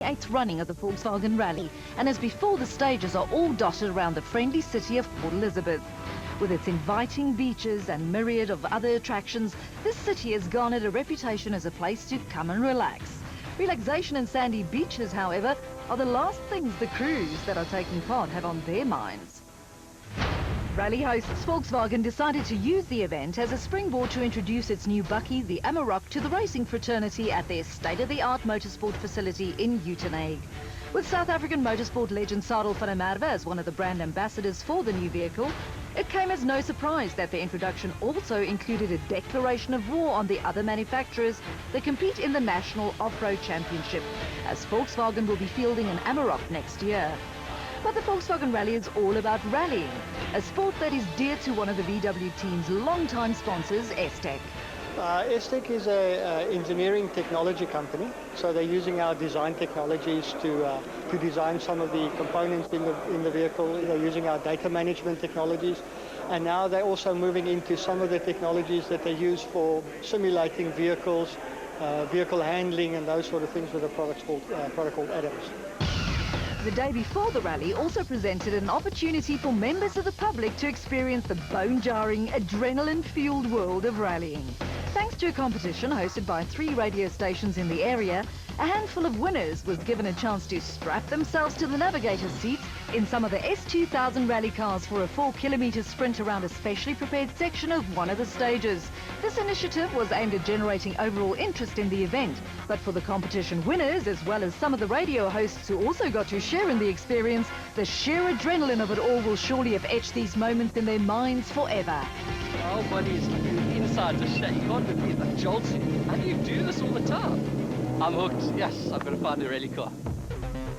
8th running of the Volkswagen Rally, and as before, the stages are all dotted around the friendly city of Port Elizabeth. With its inviting beaches and myriad of other attractions, this city has garnered a reputation as a place to come and relax. Relaxation and sandy beaches, however, are the last things the crews that are taking part have on their minds. Rally hosts Volkswagen decided to use the event as a springboard to introduce its new bakkie, the Amarok, to the racing fraternity at their state-of-the-art motorsport facility in Uitenhage. With South African motorsport legend Sadel van der Merwe as one of the brand ambassadors for the new vehicle, it came as no surprise that the introduction also included a declaration of war on the other manufacturers that compete in the National Off-Road Championship, as Volkswagen will be fielding an Amarok next year. But the Volkswagen Rally is all about rallying, a sport that is dear to one of the VW team's longtime sponsors, Estec. Estec is an engineering technology company, so they're using our design technologies to design some of the components in the vehicle. They're using our data management technologies, and now they're also moving into some of the technologies that they use for simulating vehicles, vehicle handling, and those sort of things with a product called Adams. The day before the rally also presented an opportunity for members of the public to experience the bone-jarring, adrenaline-fueled world of rallying. Thanks to a competition hosted by 3 radio stations in the area, a handful of winners was given a chance to strap themselves to the navigator's seats in some of the S2000 rally cars for a 4-kilometre sprint around a specially prepared section of one of the stages. This initiative was aimed at generating overall interest in the event, but for the competition winners, as well as some of the radio hosts who also got to share in the experience, the sheer adrenaline of it all will surely have etched these moments in their minds forever. Our whole body is like inside the shake. You can't believe that jolts you. How do you do this all the time? I'm hooked. Yes, I've got to find a rally car.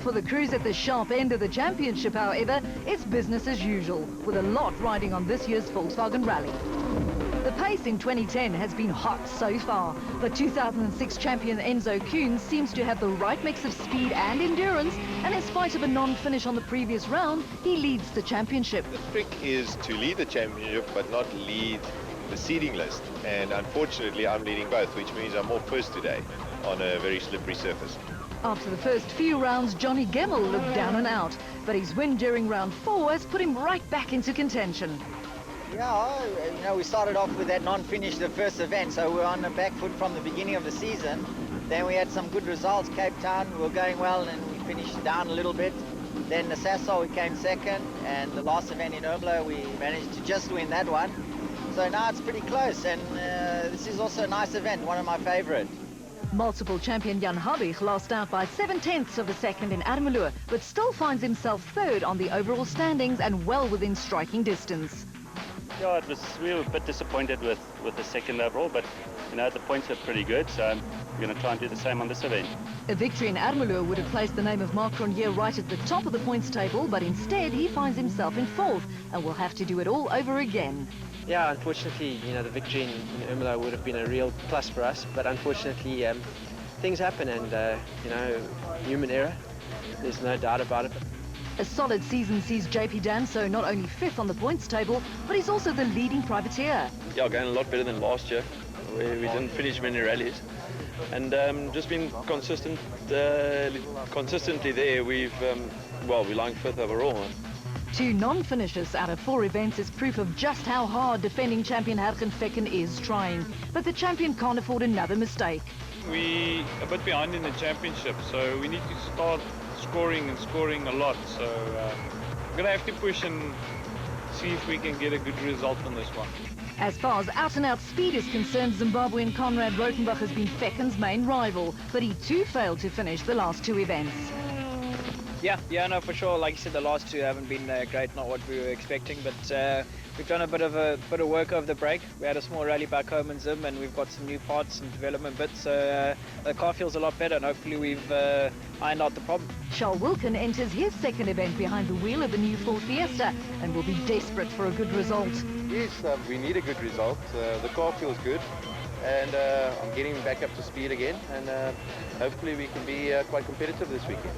For the crews at the sharp end of the championship, however, it's business as usual, with a lot riding on this year's Volkswagen Rally. The pace in 2010 has been hot so far, but 2006 champion Enzo Kuhn seems to have the right mix of speed and endurance, and in spite of a non-finish on the previous round, he leads the championship. The trick is to lead the championship, but not lead the seeding list, and unfortunately I'm leading both, which means I'm more first today on a very slippery surface. After the first few rounds, Johnny Gemmell looked down and out, but his win during round 4 has put him right back into contention. Yeah, you know, we started off with that non-finish the first event, so we were on the back foot from the beginning of the season. Then we had some good results. Cape Town, we were going well, and we finished down a little bit. Then the Sasol, we came second, and the last event in Ermelo, we managed to just win that one. So now it's pretty close, and this is also a nice event, one of my favorite. Multiple champion Jan Habig lost out by 7/10 of a second in Ermelo, but still finds himself third on the overall standings and well within striking distance. Yeah, we were a bit disappointed with the second overall, but you know, the points are pretty good, so we're going to try and do the same on this event. A victory in Ermelo would have placed the name of Marc Cronje right at the top of the points table, but instead he finds himself in 4th and will have to do it all over again. Yeah, unfortunately, you know, the victory in Ermelo would have been a real plus for us, but unfortunately things happen, and you know, human error, there's no doubt about it. A solid season sees JP Danso not only 5th on the points table, but he's also the leading privateer. Yeah, going a lot better than last year, where we didn't finish many rallies. And just been consistently there. We're lying 5th overall. 2 non-finishes out of 4 events is proof of just how hard defending champion Hergen Fecken is trying. But the champion can't afford another mistake. We're a bit behind in the championship, so we need to start scoring a lot. So we're going to have to push and see if we can get a good result on this one. As far as out-and-out speed is concerned, Zimbabwean Conrad Rotenbach has been Fecken's main rival, but he too failed to finish the last 2 events. Yeah, no, for sure. Like you said, the last 2 haven't been great, not what we were expecting, but we've done a bit of work over the break. We had a small rally back home in Zim, and we've got some new parts and development bits, so the car feels a lot better, and hopefully we've ironed out the problem. Charles Wilken enters his 2nd event behind the wheel of the new Ford Fiesta and will be desperate for a good result. Yes, we need a good result. The car feels good, and I'm getting back up to speed again, and hopefully we can be quite competitive this weekend.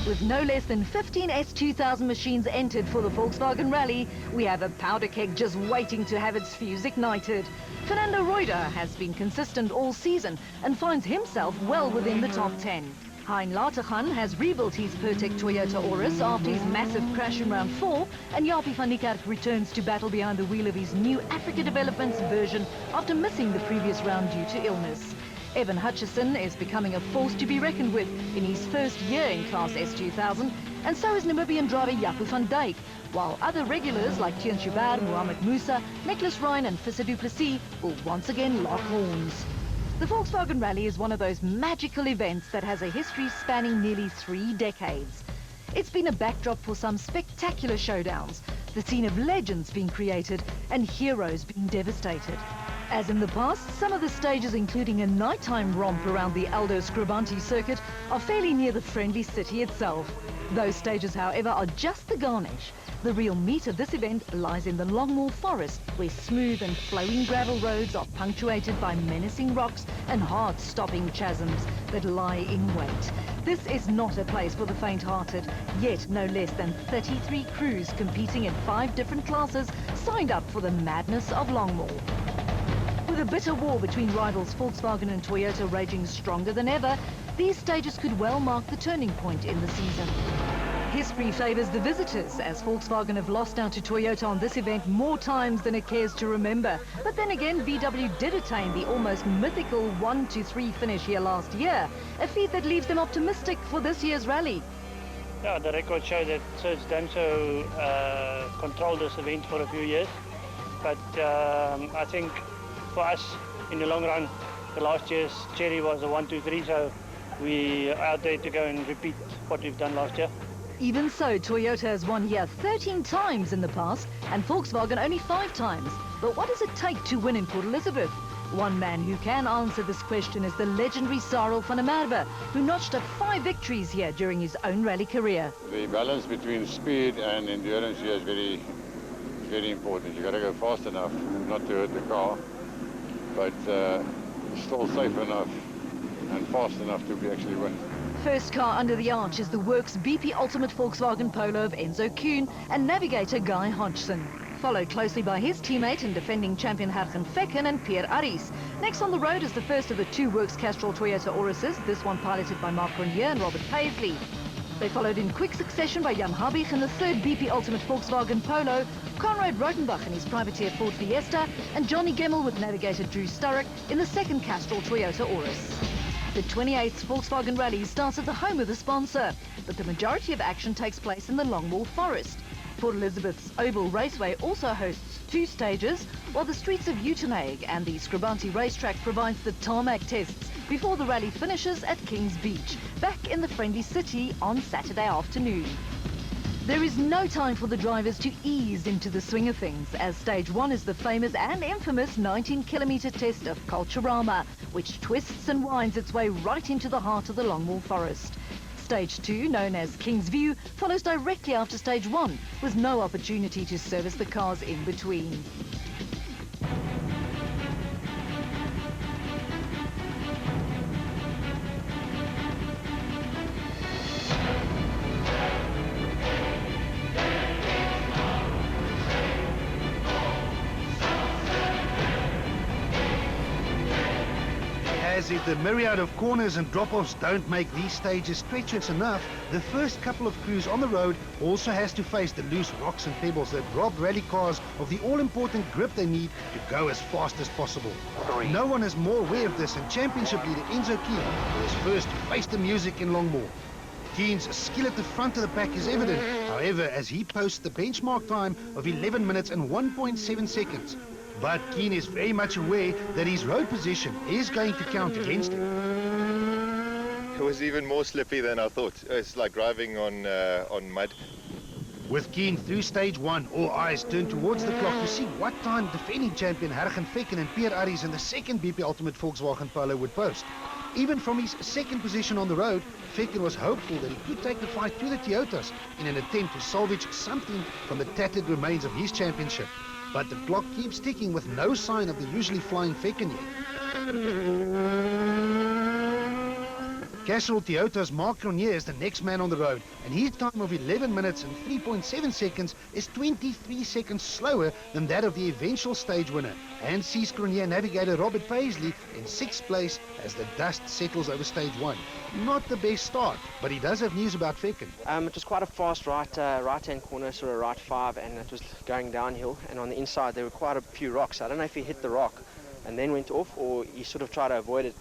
With no less than 15 S2000 machines entered for the Volkswagen Rally, we have a powder keg just waiting to have its fuse ignited. Fernando Reuter has been consistent all season and finds himself well within the top 10. Hein Lateghan has rebuilt his Pertec Toyota Auris after his massive crash in round 4, and Jaapie van Niekerk returns to battle behind the wheel of his new Africa Developments version after missing the previous round due to illness. Evan Hutchison is becoming a force to be reckoned with in his first year in Class S2000, and so is Namibian driver Jaco van Dijk, while other regulars like Theuns Joubert, Mohamed Musa, Nicholas Ryan and Visser du Plessis will once again lock horns. The Volkswagen Rally is one of those magical events that has a history spanning nearly 3 decades. It's been a backdrop for some spectacular showdowns, the scene of legends being created and heroes being devastated. As in the past, some of the stages, including a nighttime romp around the Aldo Scribanti circuit, are fairly near the friendly city itself. Those stages, however, are just the garnish. The real meat of this event lies in the Longmoor Forest, where smooth and flowing gravel roads are punctuated by menacing rocks and heart-stopping chasms that lie in wait. This is not a place for the faint-hearted, yet no less than 33 crews competing in 5 different classes signed up for the madness of Longmoor. With a bitter war between rivals Volkswagen and Toyota raging stronger than ever, these stages could well mark the turning point in the season. History favours the visitors, as Volkswagen have lost out to Toyota on this event more times than it cares to remember. But then again, VW did attain the almost mythical 1-3 finish here last year, a feat that leaves them optimistic for this year's rally. Yeah, the records show that Serge Danso controlled this event for a few years. But I think for us, in the long run, the last year's Cherry was a 1-2-3, so we are out there to go and repeat what we've done last year. Even so, Toyota has won here 13 times in the past and Volkswagen only 5 times. But what does it take to win in Port Elizabeth? One man who can answer this question is the legendary Cyril van der Merwe, who notched up 5 victories here during his own rally career. The balance between speed and endurance here is very important. You've got to go fast enough not to hurt the car, but still safe enough and fast enough to actually win. First car under the arch is the works BP Ultimate Volkswagen Polo of Enzo Kuhn and navigator Guy Hodgson, followed closely by his teammate and defending champion Hergen Fekken and Pierre Aris. Next on the road is the first of the 2 Works Castrol Toyota Aurises, this one piloted by Mark Grenier and Robert Paisley. They followed in quick succession by Jan Habig in the 3rd BP Ultimate Volkswagen Polo, Conrad Rotenbach in his privateer Ford Fiesta, and Johnny Gemmell with navigator Drew Sturrock in the 2nd Castrol Toyota Auris. The 28th Volkswagen Rally starts at the home of the sponsor, but the majority of action takes place in the Longmoor Forest. Port Elizabeth's Oval Raceway also hosts 2 stages, while the streets of Uitenhage and the Scribanti racetrack provides the tarmac tests before the rally finishes at Kings Beach, back in the friendly city on Saturday afternoon. There is no time for the drivers to ease into the swing of things, as stage 1 is the famous and infamous 19-kilometre test of Culturama, which twists and winds its way right into the heart of the Longmoor Forest. Stage 2, known as King's View, follows directly after stage 1, with no opportunity to service the cars in between. As if the myriad of corners and drop-offs don't make these stages treacherous enough, the first couple of crews on the road also has to face the loose rocks and pebbles that rob rally cars of the all-important grip they need to go as fast as possible. No one is more aware of this than championship leader Enzo Kuhn, who was first to face the music in Longmoor. Kuhn's skill at the front of the pack is evident, however, as he posts the benchmark time of 11 minutes and 1.7 seconds. But Kuhn is very much aware that his road position is going to count against him. It was even more slippy than I thought. It's like driving on mud. With Kuhn through stage 1, all eyes turn towards the clock to see what time defending champion Hergen Fekken and Pierre Aris in the 2nd BP Ultimate Volkswagen Polo would post. Even from his 2nd position on the road, Fekken was hopeful that he could take the fight to the Toyotas in an attempt to salvage something from the tattered remains of his championship. But the clock keeps ticking with no sign of the usually flying Fekken yet. Casual Toyota's Mark Cronier is the next man on the road, and his time of 11 minutes and 3.7 seconds is 23 seconds slower than that of the eventual stage winner, and sees Cronier navigator Robert Paisley in 6th place as the dust settles over stage 1. Not the best start, but he does have news about Fecken. It was quite a fast right-hand corner, sort of right 5, and it was going downhill, and on the inside there were quite a few rocks. I don't know if he hit the rock and then went off, or he sort of tried to avoid it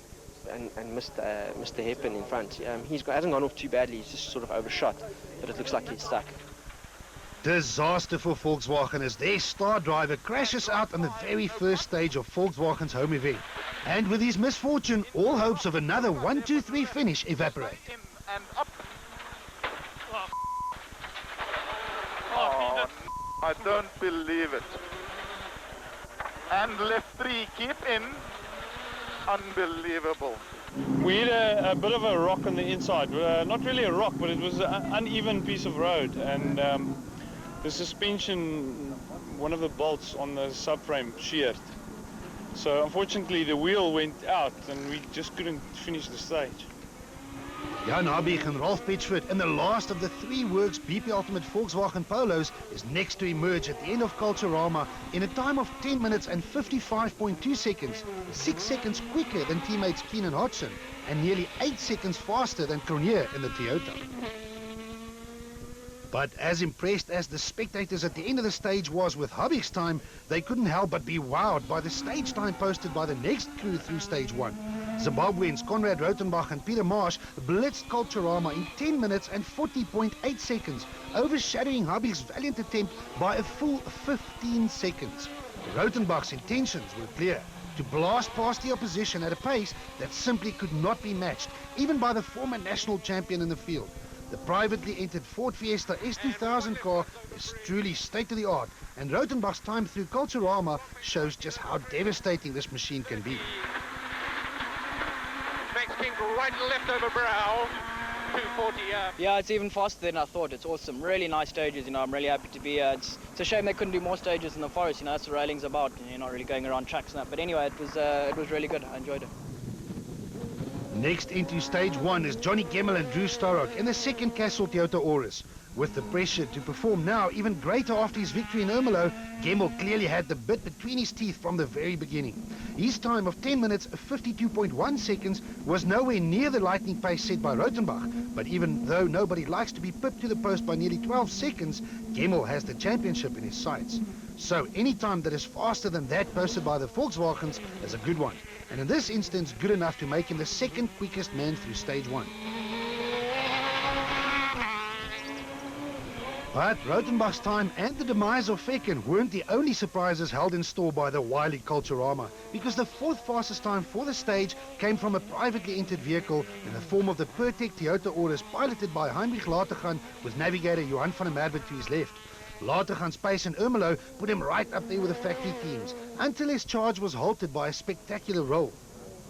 and missed the hairpin in front. He hasn't gone off too badly, he's just sort of overshot, but it looks like he's stuck. Disaster for Volkswagen as their star driver crashes out on the very first stage of Volkswagen's home event. And with his misfortune, all hopes of another 1-2-3 finish evaporate. And up. Oh, I don't believe it. And left 3, keep in. Unbelievable. We had a bit of a rock on the inside. Not really a rock, but it was an uneven piece of road. And the suspension, one of the bolts on the subframe sheared. So unfortunately the wheel went out and we just couldn't finish the stage. Jan Habig and Rolf Pitchford in the last of the 3 Works BP Ultimate Volkswagen Polos is next to emerge at the end of Culturama in a time of 10 minutes and 55.2 seconds, 6 seconds quicker than teammates Keen and Hodgson, and nearly 8 seconds faster than Cronier in the Toyota. But as impressed as the spectators at the end of the stage was with Habig's time, they couldn't help but be wowed by the stage time posted by the next crew through stage 1. Zimbabweans Conrad Rautenbach and Peter Marsh blitzed Culturama in 10 minutes and 40.8 seconds, overshadowing Habig's valiant attempt by a full 15 seconds. Rautenbach's intentions were clear: to blast past the opposition at a pace that simply could not be matched, even by the former national champion in the field. The privately entered Ford Fiesta S2000 car is truly state-of-the-art, and Rautenbach's time through Culturama shows just how devastating this machine can be. Next king right left over brow. 240. Yeah, it's even faster than I thought. It's awesome. Really nice stages. I'm really happy to be here. It's a shame they couldn't do more stages in the forest. That's what railing's about. You're not really going around tracks and that. But anyway, it was really good. I enjoyed it. Next into stage 1 is Johnny Gemmell and Drew Starrock in the second Castle Toyota Auris. With the pressure to perform now even greater after his victory in Ermelo, Gemmell clearly had the bit between his teeth from the very beginning. His time of 10 minutes 52.1 seconds was nowhere near the lightning pace set by Rautenbach, but even though nobody likes to be pipped to the post by nearly 12 seconds, Gemmell has the championship in his sights. So any time that is faster than that posted by the Volkswagens is a good one, and in this instance good enough to make him the second quickest man through stage 1. But Rautenbach's time and the demise of Fecken weren't the only surprises held in store by the wily Culturama, because the 4th fastest time for the stage came from a privately entered vehicle in the form of the Pertec Toyota Auris piloted by Heinrich Lategan with navigator Johan van der Merwe to his left. Lategan's pace in Ermelo put him right up there with the factory teams, until his charge was halted by a spectacular roll.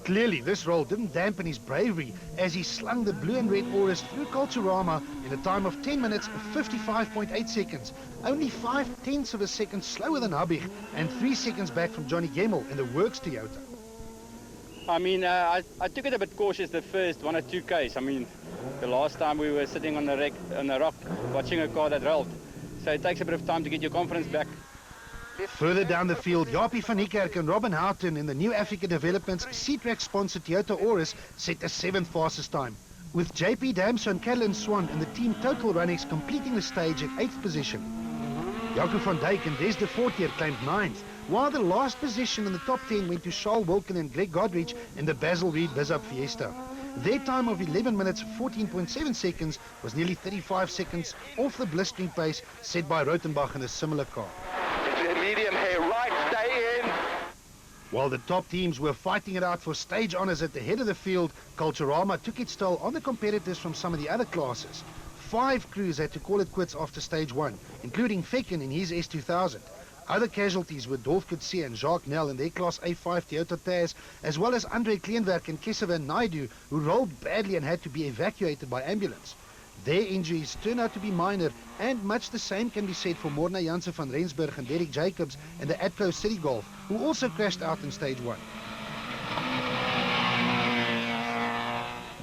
Clearly, this roll didn't dampen his bravery as he slung the blue and red Auris through Culturama in a time of 10 minutes 55.8 seconds, only 0.5 of a second slower than Habig and 3 seconds back from Johnny Gemmell in the Works Toyota. I mean, I took it a bit cautious the first 1 or 2 Ks. I mean, the last time we were sitting on the rock watching a car that rolled. So it takes a bit of time to get your confidence back. Further down the field, Jaapie van Niekerk and Robin Houghton in the New Africa Developments C-Track sponsored Toyota Auris set the 7th fastest time, with JP Damso and Catalin Swan in the team Total Runix completing the stage at 8th position. Jaco van Dijk and Des de Fortier claimed 9th, while the last position in the top 10 went to Charles Wilken and Greg Godrich in the Basil Reed Bizzup Fiesta. Their time of 11 minutes 14.7 seconds was nearly 35 seconds off the blistering pace set by Rautenbach in a similar car. Medium hair right, stay in. While the top teams were fighting it out for stage honours at the head of the field, Culturama took its toll on the competitors from some of the other classes. 5 crews had to call it quits after stage 1, including Fecken in his S2000. Other casualties were Dolf Coetzee and Jacques Nel in their Class A5 Toyota Taz, as well as Andre Kleinwerk and Kesavan Naidu, who rolled badly and had to be evacuated by ambulance. Their injuries turned out to be minor, and much the same can be said for Morna Jansen van Rensburg and Derek Jacobs and the Atco City Golf, who also crashed out in stage 1.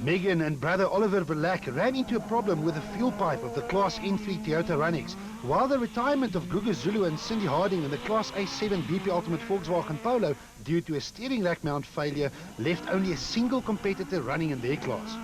Megan and brother Oliver Verlack ran into a problem with the fuel pipe of the Class N3 Toyota Runnix, while the retirement of Guga Zulu and Cindy Harding in the Class A7 BP Ultimate Volkswagen Polo due to a steering rack mount failure left only a single competitor running in their class.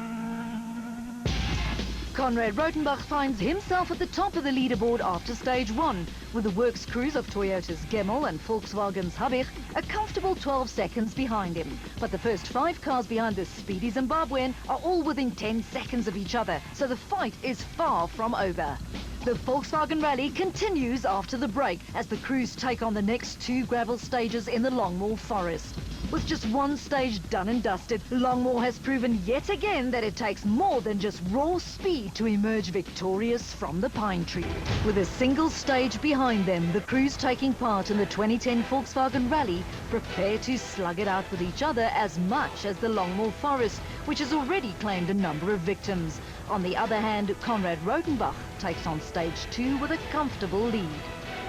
Conrad Rotenbach finds himself at the top of the leaderboard after stage 1, with the works crews of Toyota's Gemmel and Volkswagen's Habich a comfortable 12 seconds behind him. But the first 5 cars behind the speedy Zimbabwean are all within 10 seconds of each other, so the fight is far from over. The Volkswagen Rally continues after the break as the crews take on the next 2 gravel stages in the Longmoor Forest. With just 1 stage done and dusted, Longmoor has proven yet again that it takes more than just raw speed to emerge victorious from the pine tree. With a single stage behind them, the crews taking part in the 2010 Volkswagen Rally prepare to slug it out with each other as much as the Longmoor Forest, which has already claimed a number of victims. On the other hand, Conrad Rotenbach takes on stage 2 with a comfortable lead.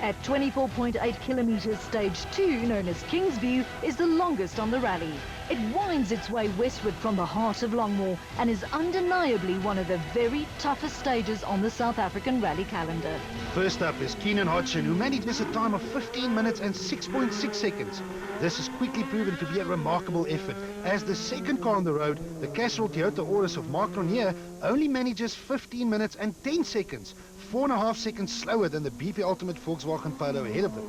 At 24.8 kilometers, stage 2, known as Kingsview, is the longest on the rally. It winds its way westward from the heart of Longmoor and is undeniably one of the very toughest stages on the South African rally calendar. First up is Keenan Hodgson, who manages a time of 15 minutes and 6.6 seconds. This has quickly proven to be a remarkable effort, as the second car on the road, the Castrol Toyota Auris of Mark Ronier, only manages 15 minutes and 10 seconds, 4.5 seconds slower than the BP Ultimate Volkswagen Polo ahead of them.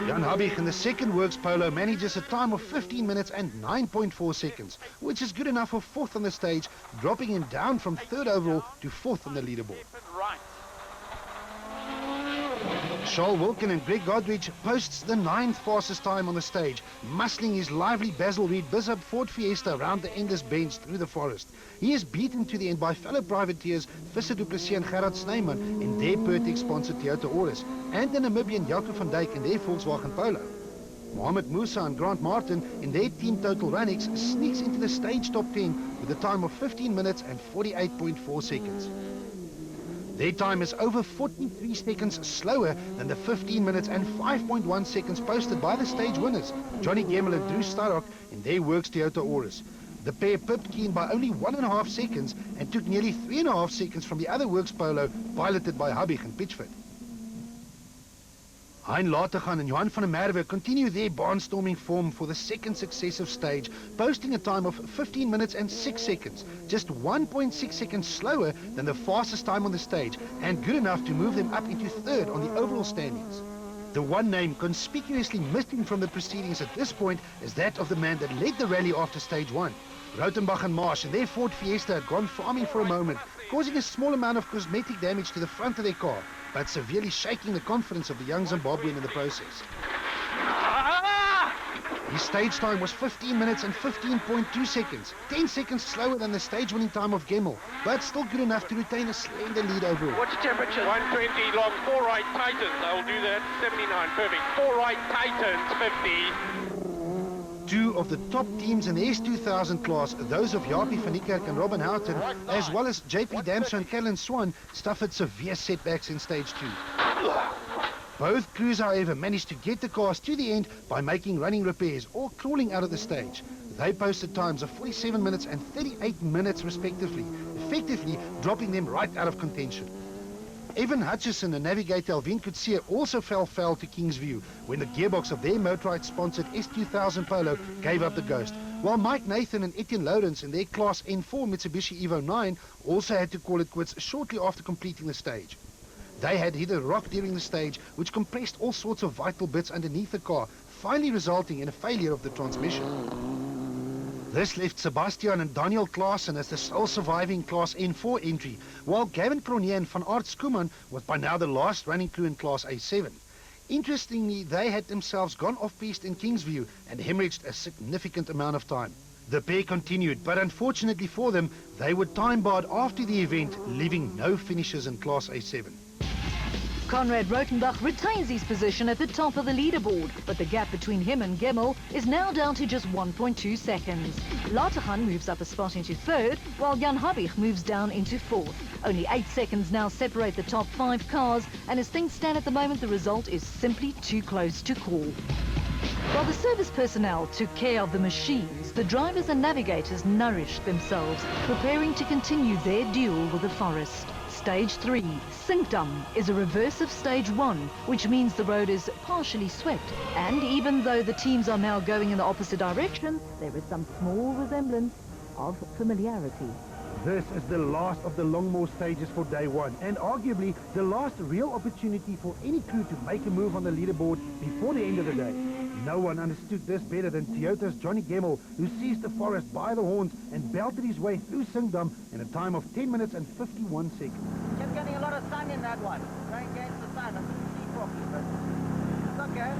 Jan Habich in the second works Polo manages a time of 15 minutes and 9.4 seconds, which is good enough for 4th on the stage, dropping him down from 3rd overall to 4th on the leaderboard. Charles Wilkin and Greg Godrich posts the 9th fastest time on the stage, muscling his lively Basil Reed Bizub Ford Fiesta around the endless bends through the forest. He is beaten to the end by fellow privateers Visser Du Plessis and Gerard Snyman in their Pertex-sponsored Toyota Auris, and the Namibian Jaco van Dijk in their Volkswagen Polo. Mohamed Musa and Grant Martin in their Team Total Runnix sneaks into the stage top 10 with a time of 15 minutes and 48.4 seconds. Their time is over 43 seconds slower than the 15 minutes and 5.1 seconds posted by the stage winners, Johnny Gemmel and Drew Starrock in their works Toyota Auris. The pair pipped Keen by only 1.5 seconds and took nearly 3.5 seconds from the other works Polo, piloted by Habich and Pitchford. Hein Latergan and Johan van der Merwe continue their barnstorming form for the second successive stage, posting a time of 15 minutes and 6 seconds, just 1.6 seconds slower than the fastest time on the stage, and good enough to move them up into 3rd on the overall standings. The one name conspicuously missing from the proceedings at this point is that of the man that led the rally after stage 1. Rotenbach and Marsh and their Ford Fiesta had gone farming for a moment, causing a small amount of cosmetic damage to the front of their car, but severely shaking the confidence of the young Zimbabwean in the process. His stage time was 15 minutes and 15.2 seconds, 10 seconds slower than the stage-winning time of Gemmel, but still good enough to retain a slender lead overall. What's the temperature? 120 long, 4 right tightens. I'll do that. 79, perfect. 4 right tightens, 50. 2 of the top teams in the S2000 class, those of Jaapie van Niekerk and Robin Houghton, as well as JP Damso and Kellen Swan, suffered severe setbacks in stage 2. Both crews, however, managed to get the cars to the end by making running repairs or crawling out of the stage. They posted times of 47 minutes and 38 minutes respectively, effectively dropping them right out of contention. Evan Hutchison and navigator Alvin Coetzee also fell foul to Kingsview when the gearbox of their Motorite-sponsored S2000 Polo gave up the ghost, while Mike Nathan and Etienne Lawrence in their Class N4 Mitsubishi Evo 9 also had to call it quits shortly after completing the stage. They had hit a rock during the stage, which compressed all sorts of vital bits underneath the car, finally resulting in a failure of the transmission. This left Sebastian and Daniel Klaassen as the sole surviving Class N4 entry, while Gavin Cronje and Van Aert Schoeman was by now the last running crew in Class A7. Interestingly, they had themselves gone off-piste in Kingsview and hemorrhaged a significant amount of time. The pair continued, but unfortunately for them, they were time-barred after the event, leaving no finishers in Class A7. Conrad Rotenbach retains his position at the top of the leaderboard, but the gap between him and Gemmel is now down to just 1.2 seconds. Latergan moves up a spot into 3rd, while Jan Habich moves down into 4th. Only 8 seconds now separate the top 5 cars, and as things stand at the moment, the result is simply too close to call. While the service personnel took care of the machines, the drivers and navigators nourished themselves, preparing to continue their duel with the forest. Stage 3, Sinkdam, is a reverse of Stage 1, which means the road is partially swept. And even though the teams are now going in the opposite direction, there is some small resemblance of familiarity. This is the last of the Longmore stages for day one, and arguably the last real opportunity for any crew to make a move on the leaderboard before the end of the day. No one understood this better than Toyota's Johnny Gemmell, who seized the forest by the horns and belted his way through Sinkdam in a time of 10 minutes and 51 seconds. Kept getting a lot of sun in that one. Going against the sun. I couldn't see properly, but it's okay.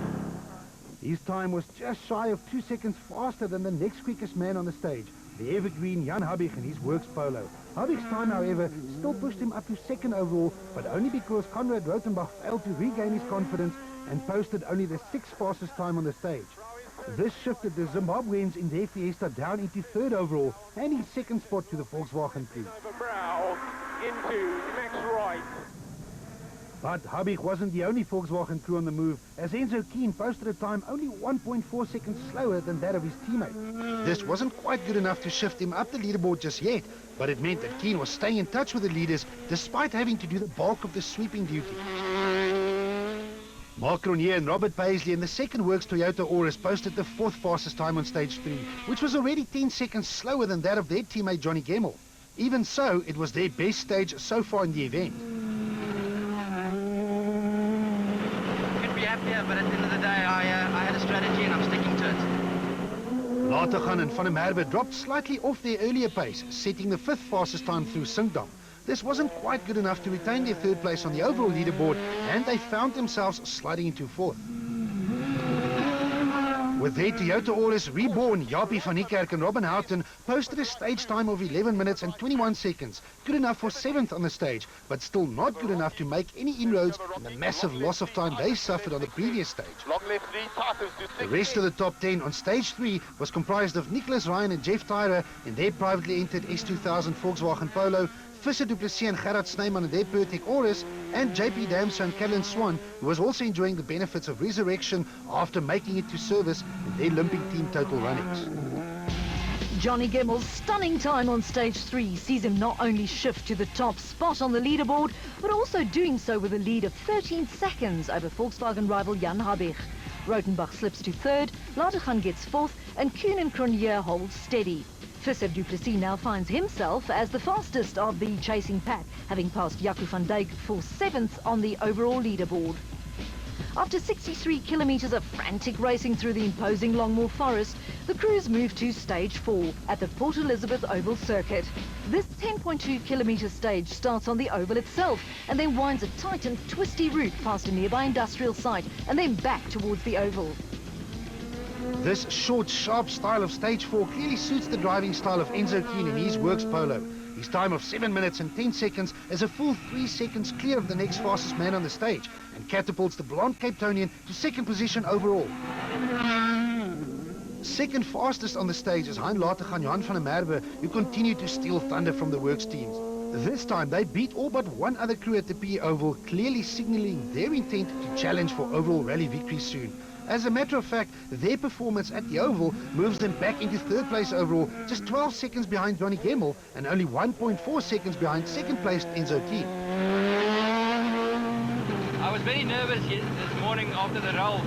His time was just shy of 2 seconds faster than the next quickest man on the stage, the evergreen Jan Habig in his Works Polo. Habig's time, however, still pushed him up to second overall, but only because Conrad Rothenbach failed to regain his confidence and posted only the 6th fastest time on the stage. This shifted the Zimbabweans in their Fiesta down into third overall, handing second spot to the Volkswagen crew. Over brow, into next right. But Habig wasn't the only Volkswagen crew on the move, as Enzo Keen posted a time only 1.4 seconds slower than that of his teammate. This wasn't quite good enough to shift him up the leaderboard just yet, but it meant that Keen was staying in touch with the leaders despite having to do the bulk of the sweeping duty. Mark Cronje and Robert Paisley in the second Works Toyota Auris posted the 4th fastest time on stage 3, which was already 10 seconds slower than that of their teammate Johnny Gemmell. Even so, it was their best stage so far in the event. Could be happier, but at the end of the day, I had a strategy and I'm sticking to it. Latergan and Van der Merwe dropped slightly off their earlier pace, setting the 5th fastest time through Sinkdam. This wasn't quite good enough to retain their 3rd place on the overall leaderboard, and they found themselves sliding into 4th. With their Toyota Auris reborn, Japie van Niekerk and Robin Houghton posted a stage time of 11 minutes and 21 seconds, good enough for 7th on the stage, but still not good enough to make any inroads on the massive loss of time they suffered on the previous stage. The rest of the top 10 on stage 3 was comprised of Nicholas Ryan and Jeff Tyrer in their privately entered S2000 Volkswagen Polo, Visser Du Plessis and Gerard Snyman in their Pertec Auris, and JP Damson and Callan Swan, who was also enjoying the benefits of resurrection after making it to service in their limping team Total Runnings. Johnny Gemmell's stunning time on stage 3 sees him not only shift to the top spot on the leaderboard, but also doing so with a lead of 13 seconds over Volkswagen rival Jan Habig. Rothenbach slips to 3rd, Latergan gets 4th, and Kuhn and Cronje holds steady. Visser Du Plessis now finds himself as the fastest of the chasing pack, having passed Jaco van Dijk for 7th on the overall leaderboard. After 63 kilometres of frantic racing through the imposing Longmore Forest, the crews move to stage 4 at the Port Elizabeth Oval Circuit. This 10.2 kilometre stage starts on the oval itself and then winds a tight and twisty route past a nearby industrial site and then back towards the oval. This short, sharp style of stage 4 clearly suits the driving style of Enzo Keen in his Works Polo. His time of 7 minutes and 10 seconds is a full 3 seconds clear of the next fastest man on the stage and catapults the blonde Cape Townian to 2nd position overall. Second fastest on the stage is Hein Latergan Johan van der Merwe, who continue to steal thunder from the Works teams. This time they beat all but one other crew at the PE Oval, clearly signalling their intent to challenge for overall rally victory soon. As a matter of fact, their performance at the Oval moves them back into 3rd place overall, just 12 seconds behind Johnny Gemmell and only 1.4 seconds behind 2nd placed Enzo Keen. I was very nervous this morning after the roll.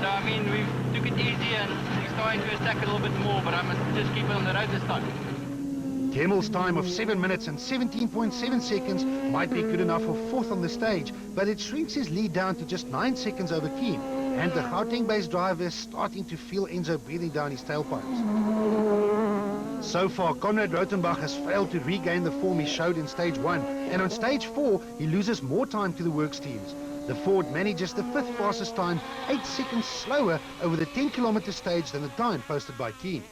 So, I mean, we took it easy and we're starting to attack a little bit more, but I must just keep it on the road this time. Gemmell's time of 7 minutes and 17.7 seconds might be good enough for 4th on the stage, but it shrinks his lead down to just 9 seconds over Keen. And the Gauteng-based driver is starting to feel Enzo breathing down his tailpipes. So far, Conrad Rothenbach has failed to regain the form he showed in stage 1, and on stage 4, he loses more time to the Works teams. The Ford manages the 5th fastest time, 8 seconds slower over the 10-kilometre stage than the time posted by Keen.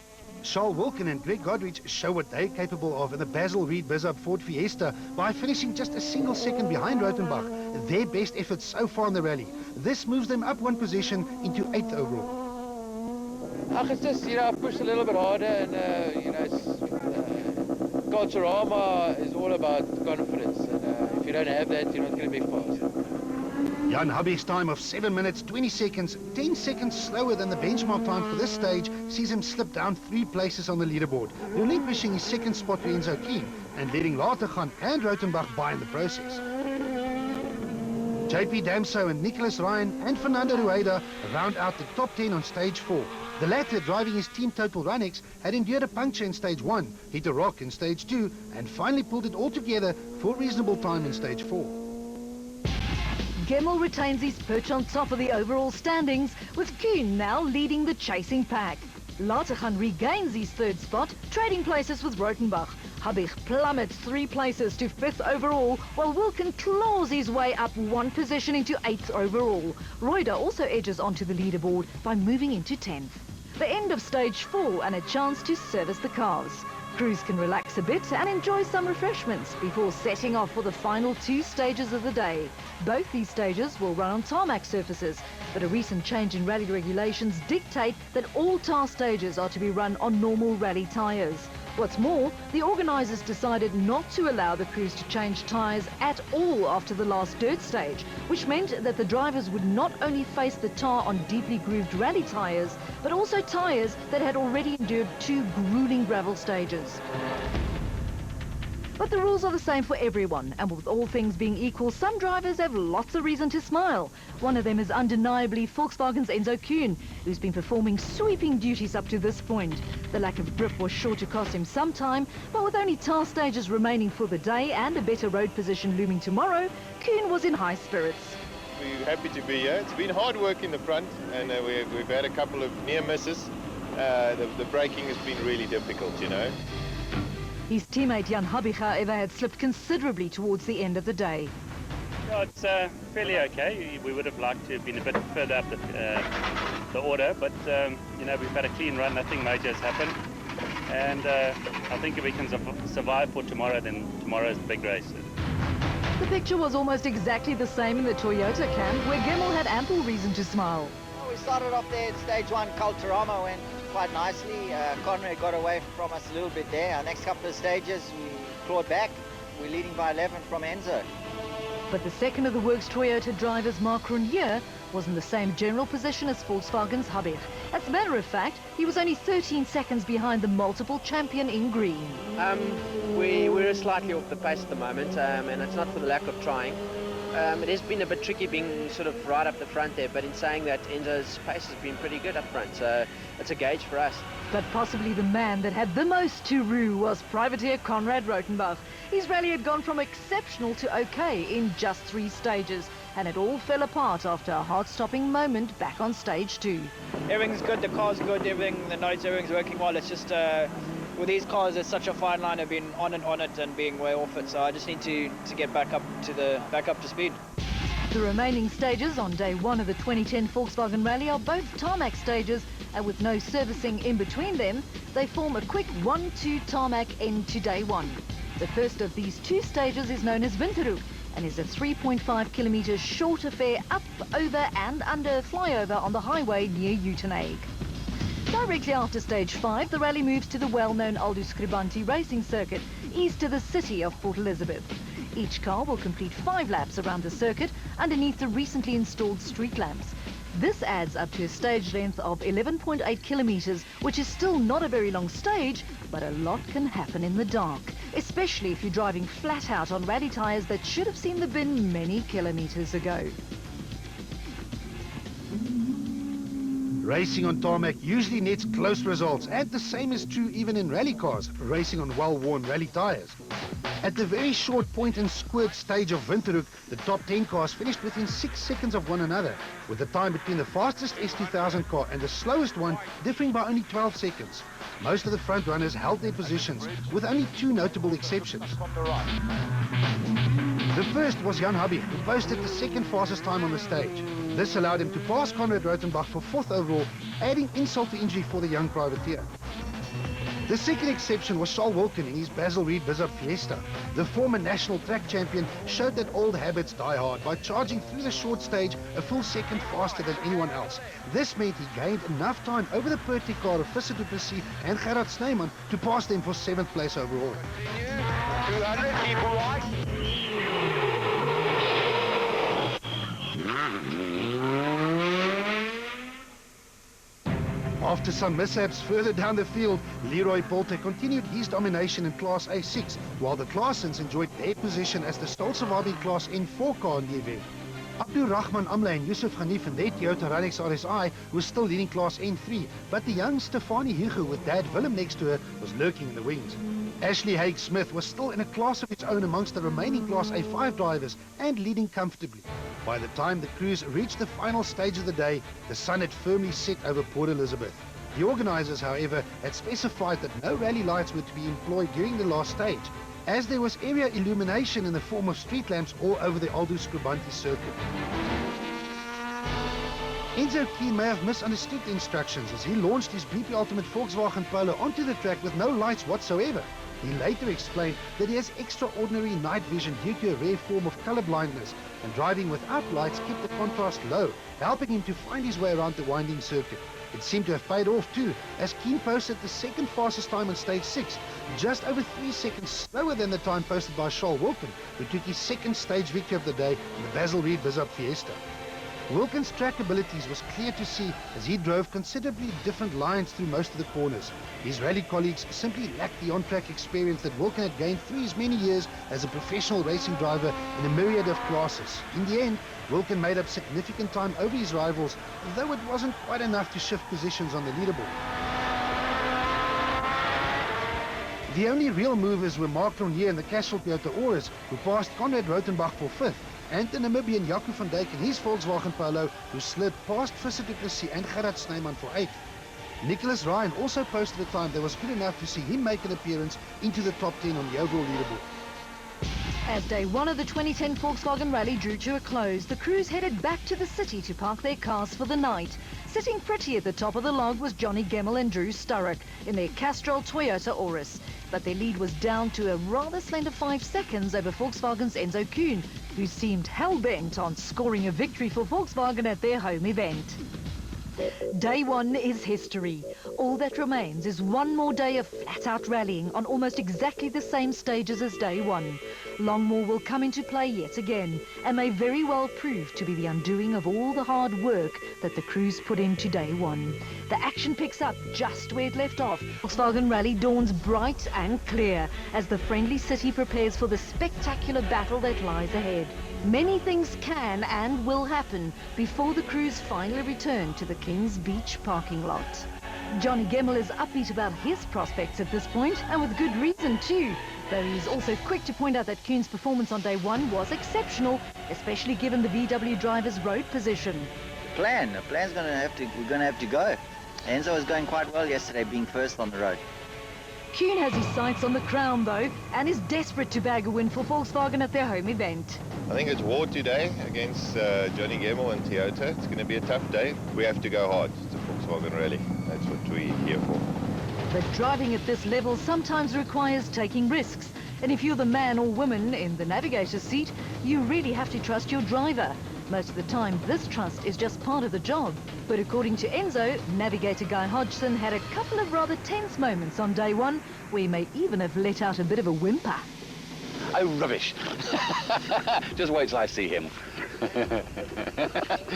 Charles Wilkin and Greg Godrich show what they're capable of in the Basil Reed Bizub Ford Fiesta by finishing just a single second behind Rothenbach, their best effort so far in the rally. This moves them up 1 position into 8th overall. It's just, I pushed a little bit harder and, Culturama is all about confidence and if you don't have that, you're not going to be fast. Jan Habig's time of 7 minutes 20 seconds, 10 seconds slower than the benchmark time for this stage, sees him slip down 3 places on the leaderboard, relinquishing his second spot to Enzo Keen and letting Latergan and Rautenbach by in the process. JP Damso and Nicholas Ryan and Fernando Rueda round out the top 10 on stage 4. The latter, driving his team Total Runex, had endured a puncture in stage 1, hit a rock in stage 2, and finally pulled it all together for reasonable time in stage 4. Gemmell retains his perch on top of the overall standings, with Kuhn now leading the chasing pack. Latergan regains his 3rd spot, trading places with Rautenbach. Habig plummets 3 places to 5th overall, while Wilken claws his way up 1 position into 8th overall. Reuter also edges onto the leaderboard by moving into 10th. The end of stage 4 and a chance to service the cars. Crews can relax a bit and enjoy some refreshments before setting off for the final 2 stages of the day. Both these stages will run on tarmac surfaces, but a recent change in rally regulations dictate that all tar stages are to be run on normal rally tyres. What's more, the organisers decided not to allow the crews to change tyres at all after the last dirt stage, which meant that the drivers would not only face the tar on deeply grooved rally tyres, but also tyres that had already endured 2 grueling gravel stages. But the rules are the same for everyone, and with all things being equal, some drivers have lots of reason to smile. One of them is undeniably Volkswagen's Enzo Kuhn, who's been performing sweeping duties up to this point. The lack of grip was sure to cost him some time, but with only tar stages remaining for the day and a better road position looming tomorrow, Kuhn was in high spirits. We're happy to be here. It's been hard work in the front, and we've had a couple of near misses. The braking has been really difficult, you know. His teammate Jan Habig, however, had slipped considerably towards the end of the day. Yeah, it's fairly okay. We would have liked to have been a bit further up the order, but you know, we've had a clean run, nothing major has happened, and I think if we can survive for tomorrow, then tomorrow's the big race. The picture was almost exactly the same in the Toyota camp, where Gemmell had ample reason to smile. Well, we started off there at stage 1, Culturama went quite nicely. Conrad got away from us a little bit there. Our next couple of stages, we clawed back. We're leading by 11 from Enzo. But the second of the works Toyota drivers, Mark Runier, was in the same general position as Volkswagen's Habig. As a matter of fact, he was only 13 seconds behind the multiple champion in green. We're slightly off the pace at the moment, and it's not for the lack of trying. It has been a bit tricky being sort of right up the front there, but in saying that, Enzo's pace has been pretty good up front, so it's a gauge for us. But possibly the man that had the most to rue was privateer Konrad Rautenbach. His rally had gone from exceptional to okay in just 3 stages, and it all fell apart after a heart-stopping moment back on stage 2. Everything's good, the car's good, the notes, everything's working well. It's just with these cars, it's such a fine line of being on it and being way off it. So I just need to get back up to speed. The remaining stages on day 1 of the 2010 Volkswagen Rally are both tarmac stages, and with no servicing in between them, they form a quick 1-2 tarmac end to day 1. The first of these 2 stages is known as Winterhoek and is a 3.5 kilometre short affair up, over and under flyover on the highway near Uitenhage. Directly after stage 5, the rally moves to the well-known Aldous Scribanti racing circuit, east of the city of Port Elizabeth. Each car will complete 5 laps around the circuit underneath the recently installed street lamps. This adds up to a stage length of 11.8 kilometres, which is still not a very long stage, but a lot can happen in the dark, especially if you're driving flat out on rally tyres that should have seen the bin many kilometres ago. Racing on tarmac usually nets close results, and the same is true even in rally cars, racing on well-worn rally tyres. At the very short point and squirt stage of Winterhoek, the top 10 cars finished within 6 seconds of one another, with the time between the fastest S2000 car and the slowest one differing by only 12 seconds. Most of the front runners held their positions, with only 2 notable exceptions. The first was Jan Habig, who posted the second fastest time on the stage. This allowed him to pass Konrad Rautenbach for 4th overall, adding insult to injury for the young privateer. The second exception was Charles Wilken in his Basil Reed Bizarre Fiesta. The former national track champion showed that old habits die hard by charging through the short stage a full second faster than anyone else. This meant he gained enough time over the Perty car of Visser du Plessis and Gerard Snyman to pass them for 7th place overall. 200, keep right. After some mishaps further down the field, Leroy Poulter continued his domination in Class A6, while the Claessens enjoyed their position as the Stolzewabi Class N4 car in the event. Abdul Rahman Amla and Yusuf Hanif and their Toyota Rallix RSI was still leading Class N3, but the young Stefanie Hugo with Dad Willem next to her was lurking in the wings. Ashley Haig Smith was still in a class of its own amongst the remaining Class A5 drivers and leading comfortably. By the time the crews reached the final stage of the day, the sun had firmly set over Port Elizabeth. The organisers, however, had specified that no rally lights were to be employed during the last stage, as there was area illumination in the form of street lamps all over the Aldous Scribanti circuit. Enzo Keen may have misunderstood the instructions as he launched his BP Ultimate Volkswagen Polo onto the track with no lights whatsoever. He later explained that he has extraordinary night vision due to a rare form of color blindness, and driving without lights kept the contrast low, helping him to find his way around the winding circuit. It seemed to have paid off too, as Keen posted the second fastest time on stage 6, just over 3 seconds slower than the time posted by Charles Wilkin, who took his second stage victory of the day in the Basil Reed Bizzup Fiesta. Wilkin's track abilities was clear to see as he drove considerably different lines through most of the corners. His rally colleagues simply lacked the on-track experience that Wilkin had gained through his many years as a professional racing driver in a myriad of classes. In the end, Wilkin made up significant time over his rivals, though it wasn't quite enough to shift positions on the leaderboard. The only real movers were Mark Ronier and the Cashel Toyota Auris, who passed Conrad Rotenbach for 5th, and the Namibian Jaco van Dijk in his Volkswagen Polo, who slid past Visser du Plessis and Gerard Snyman for 8th. Nicholas Ryan also posted a time that was good enough to see him make an appearance into the top 10 on the overall leaderboard. As day one of the 2010 Volkswagen Rally drew to a close, the crews headed back to the city to park their cars for the night. Sitting pretty at the top of the log was Johnny Gemmell and Drew Sturrock in their Castrol Toyota Auris. But their lead was down to a rather slender 5 seconds over Volkswagen's Enzo Kuhn, who seemed hell-bent on scoring a victory for Volkswagen at their home event. Day one is history. All that remains is one more day of flat-out rallying on almost exactly the same stages as day one. Longmore will come into play yet again and may very well prove to be the undoing of all the hard work that the crews put into day one. The action picks up just where it left off. Volkswagen Rally dawns bright and clear as the friendly city prepares for the spectacular battle that lies ahead. Many things can and will happen before the crews finally return to the Kings Beach parking lot. Johnny Gemmell is upbeat about his prospects at this point, and with good reason too, though he's also quick to point out that Kuhn's performance on day one was exceptional, especially given the VW driver's road position. The plan's we're going to have to go. Enzo was going quite well yesterday, being first on the road. Kuhn has his sights on the crown though, and is desperate to bag a win for Volkswagen at their home event. I think it's war today against Johnny Gemmell and Toyota. It's going to be a tough day. We have to go hard. It's a Volkswagen Rally. That's what we're here for. But driving at this level sometimes requires taking risks. And if you're the man or woman in the navigator's seat, you really have to trust your driver. Most of the time, this trust is just part of the job. But according to Enzo, navigator Guy Hodgson had a couple of rather tense moments on day one, where he may even have let out a bit of a whimper. Oh, rubbish. Just wait till I see him.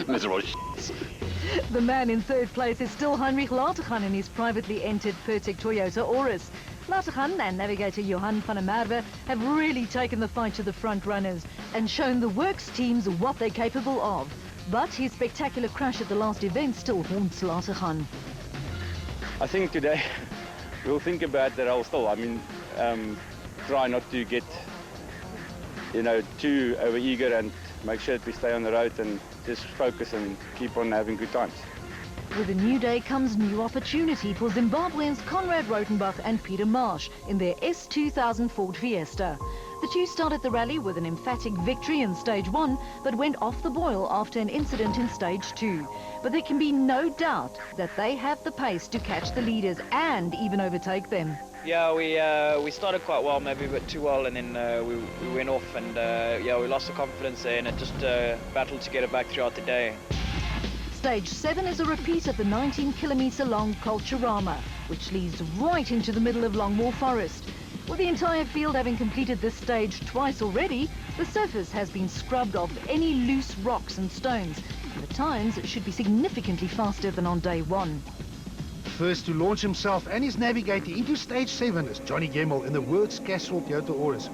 Miserable shits. The man in third place is still Heinrich Latergan in his privately entered Pertec Toyota Auris. Latergan and navigator Johan van der Merwe have really taken the fight to the front runners and shown the works teams what they're capable of. But his spectacular crash at the last event still haunts Latergan. I think today we'll think about that also. I mean, try not to get, too overeager and make sure that we stay on the road and just focus and keep on having good times. With a new day comes new opportunity for Zimbabweans Conrad Rotenbach and Peter Marsh in their S2000 Ford Fiesta. The two started the rally with an emphatic victory in stage one, but went off the boil after an incident in stage two. But there can be no doubt that they have the pace to catch the leaders and even overtake them. Yeah, we started quite well, maybe a bit too well, and then we went off, and we lost the confidence there, and it just battled to get it back throughout the day. Stage 7 is a repeat of the 19-kilometre long Culturama, which leads right into the middle of Longmore Forest. With the entire field having completed this stage twice already, the surface has been scrubbed of any loose rocks and stones, and the times should be significantly faster than on day one. first to launch himself and his navigator into stage 7 is Johnny Gemmell in the Works Castrol Toyota Auris.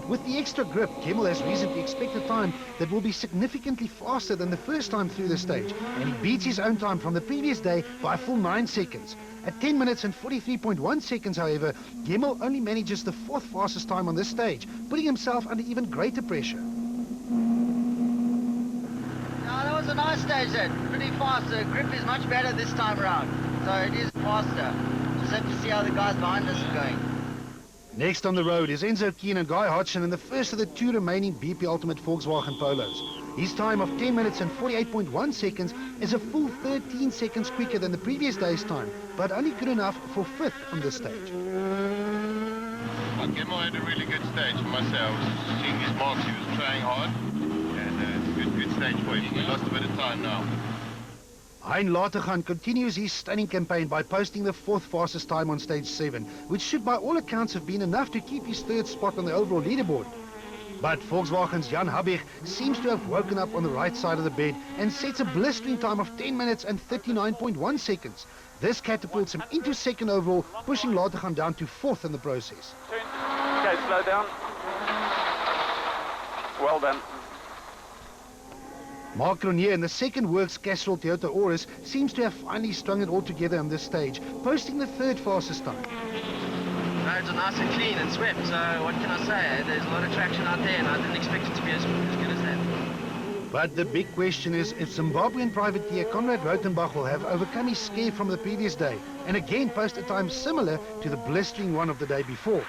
With the extra grip, Gemmell has reason to expect a time that will be significantly faster than the first time through the stage, and he beats his own time from the previous day by a full 9 seconds. At 10 minutes and 43.1 seconds, however, Gemmell only manages the 4th fastest time on this stage, putting himself under even greater pressure. Yeah, that was a nice stage then, pretty fast. The grip is much better this time around, so it is faster. Just have to see how the guys behind us are going. Next on the road is Enzo Keen and Guy Hodgson in the first of the 2 remaining BP Ultimate Volkswagen Polos. His time of 10 minutes and 48.1 seconds is a full 13 seconds quicker than the previous day's time, but only good enough for 5th on this stage. Gemmell had a really good stage, I must say. I was seeing his marks, he was trying hard, and it's a good stage for him. We lost a bit of time now. Hein Latergan continues his stunning campaign by posting the 4th fastest time on stage 7, which should by all accounts have been enough to keep his 3rd spot on the overall leaderboard. But Volkswagen's Jan Habig seems to have woken up on the right side of the bed and sets a blistering time of 10 minutes and 39.1 seconds. This catapults him into 2nd overall, pushing Latergan down to 4th in the process. Okay, slow down. Well done. Mark Ronier in the 2nd Works Castrol Toyota Auris seems to have finally strung it all together on this stage, posting the 3rd fastest time. Roads are nice and clean and swept, so what can I say? There's a lot of traction out there and I didn't expect it to be as good as that. But the big question is if Zimbabwean privateer Conrad Rautenbach will have overcome his scare from the previous day and again post a time similar to the blistering one of the day before.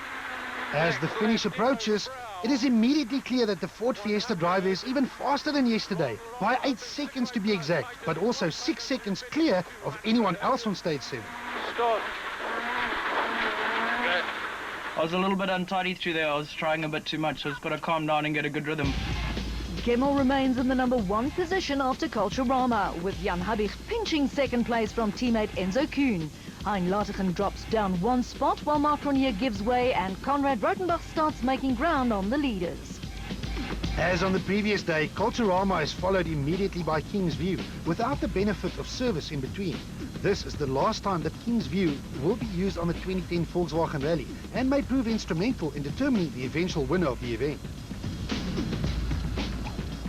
As the finish approaches, it is immediately clear that the Ford Fiesta driver is even faster than yesterday, by 8 seconds to be exact, but also 6 seconds clear of anyone else on stage 7. Stop. I was a little bit untidy through there. I was trying a bit too much, so I just got to calm down and get a good rhythm. Gemmell remains in the number 1 position after Culturama, with Jan Habig pinching 2nd place from teammate Enzo Kuhn. Hein Latergan drops down 1 spot while Mark Ronier gives way and Conrad Rautenbach starts making ground on the leaders. As on the previous day, Culturama is followed immediately by King's View, without the benefit of service in between. This is the last time that King's View will be used on the 2010 Volkswagen Rally and may prove instrumental in determining the eventual winner of the event.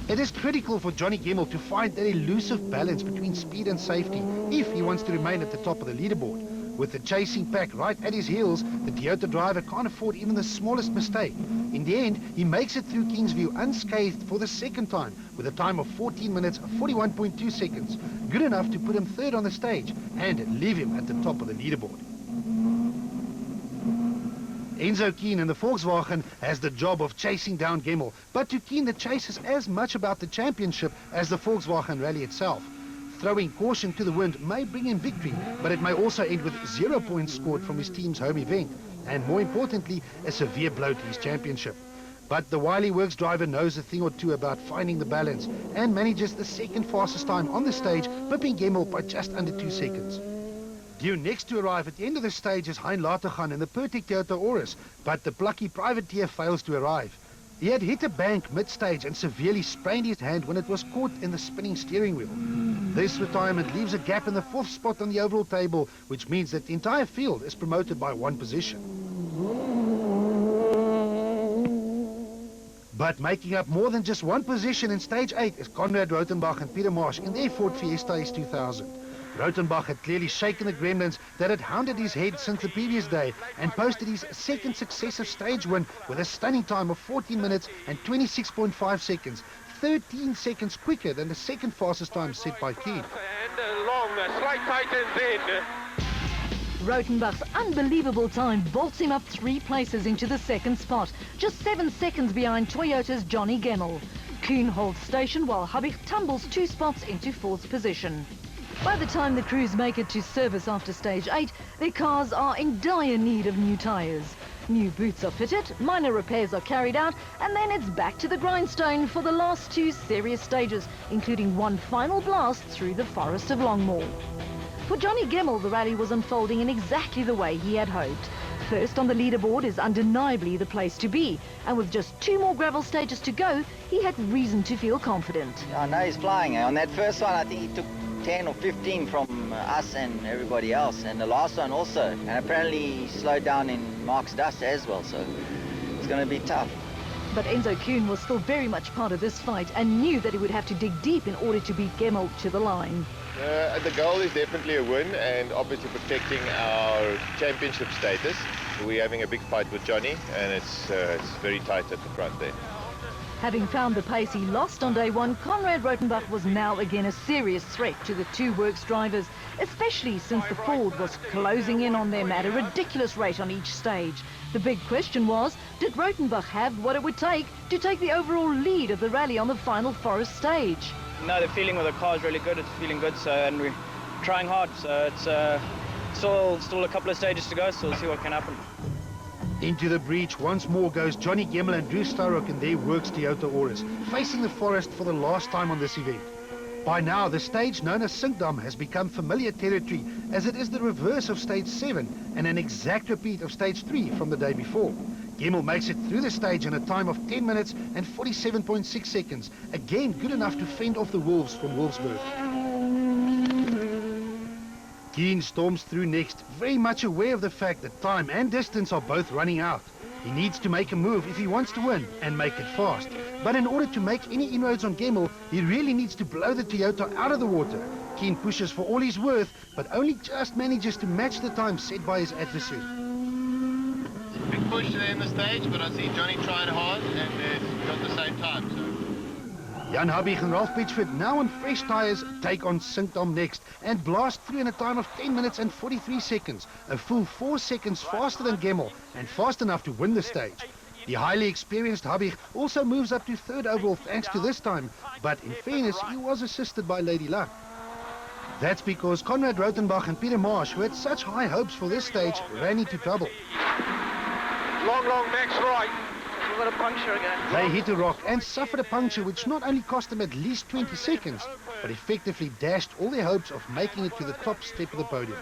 It is critical for Johnny Gemmell to find that elusive balance between speed and safety if he wants to remain at the top of the leaderboard. With the chasing pack right at his heels, the Toyota driver can't afford even the smallest mistake. In the end, he makes it through Kingsview unscathed for the 2nd time with a time of 14 minutes 41.2 seconds, good enough to put him 3rd on the stage and leave him at the top of the leaderboard. Enzo Keen in the Volkswagen has the job of chasing down Gemmell, but to Keen the chase is as much about the championship as the Volkswagen Rally itself. Throwing caution to the wind may bring him victory, but it may also end with 0 points scored from his team's home event, and more importantly, a severe blow to his championship. But the Wiley Works driver knows a thing or two about finding the balance and manages the 2nd fastest time on the stage, whipping Gemmell by just under 2 seconds. Due next to arrive at the end of the stage is Hein Latergan in the Pertec Toyota Auris, but the plucky privateer fails to arrive. He had hit a bank mid-stage and severely sprained his hand when it was caught in the spinning steering wheel. This retirement leaves a gap in the 4th spot on the overall table, which means that the entire field is promoted by 1 position. But making up more than just 1 position in stage 8 is Conrad Rautenbach and Peter Marsh in their Ford Fiesta S2000. Rautenbach had clearly shaken the gremlins that had hounded his head since the previous day and posted his 2nd successive stage win with a stunning time of 14 minutes and 26.5 seconds, 13 seconds quicker than the 2nd fastest time set by Keen. And long, slight tightens in. Rautenbach's unbelievable time vaults him up 3 places into the 2nd spot, just 7 seconds behind Toyota's Johnny Gemmell. Kuhn holds station while Habig tumbles 2 spots into 4th position. By the time the crews make it to service after stage 8, their cars are in dire need of new tyres. New boots are fitted, minor repairs are carried out, and then it's back to the grindstone for the last 2 serious stages, including 1 final blast through the forest of Longmore. For Johnny Gemmell, the rally was unfolding in exactly the way he had hoped. First on the leaderboard is undeniably the place to be, and with just 2 more gravel stages to go, he had reason to feel confident. I know he's flying. On that first one, I think he took 10 or 15 from us and everybody else, and the last one also. And apparently he slowed down in Mark's dust as well, so it's going to be tough. But Enzo Kuhn was still very much part of this fight and knew that he would have to dig deep in order to beat Gemmel to the line. The goal is definitely a win and obviously protecting our championship status. We're having a big fight with Johnny and it's very tight at the front there. Having found the pace he lost on day one, Conrad Rotenbach was now again a serious threat to the two works drivers, especially since the Ford was closing in on them at a ridiculous rate on each stage. The big question was, did Rotenbach have what it would take to take the overall lead of the rally on the final forest stage? No, the feeling with the car is really good. It's feeling good, so, and we're trying hard. So it's still a couple of stages to go, so we'll see what can happen. Into the breach once more goes Johnny Gemmel and Drew Starrock in their works Toyota Auris, facing the forest for the last time on this event. By now, the stage known as Sinkdam has become familiar territory, as it is the reverse of stage 7 and an exact repeat of stage 3 from the day before. Gemmel makes it through the stage in a time of 10 minutes and 47.6 seconds, again good enough to fend off the wolves from Wolfsburg. Keen storms through next, very much aware of the fact that time and distance are both running out. He needs to make a move if he wants to win and make it fast. But in order to make any inroads on Gemmel, he really needs to blow the Toyota out of the water. Keen pushes for all he's worth, but only just manages to match the time set by his adversary. Big push there in the stage, but I see Johnny tried hard and got the same time. So. Jan Habig and Ralph Pitchford, now on fresh tyres, take on Sinkdam next and blast through in a time of 10 minutes and 43 seconds, a full 4 seconds faster than Gemmel and fast enough to win the stage. The highly experienced Habig also moves up to third overall thanks to this time, but in fairness, he was assisted by Lady Luck. That's because Conrad Rotenbach and Peter Marsh, who had such high hopes for this stage, ran into trouble. Long, max right. We've got a puncture again. They hit a rock and suffered a puncture which not only cost them at least 20 seconds, but effectively dashed all their hopes of making it to the top step of the podium.